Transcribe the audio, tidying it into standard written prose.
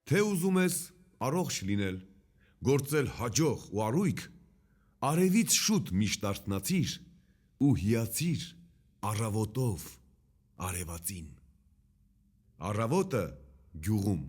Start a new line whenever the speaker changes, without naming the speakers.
Թե ուզում ես առողջ լինել, գործել հաջող ու առույգ, արևից շուտ միշտ արթնացիր ու հիացիր առավոտով արևածին։ Առավոտը գյուղում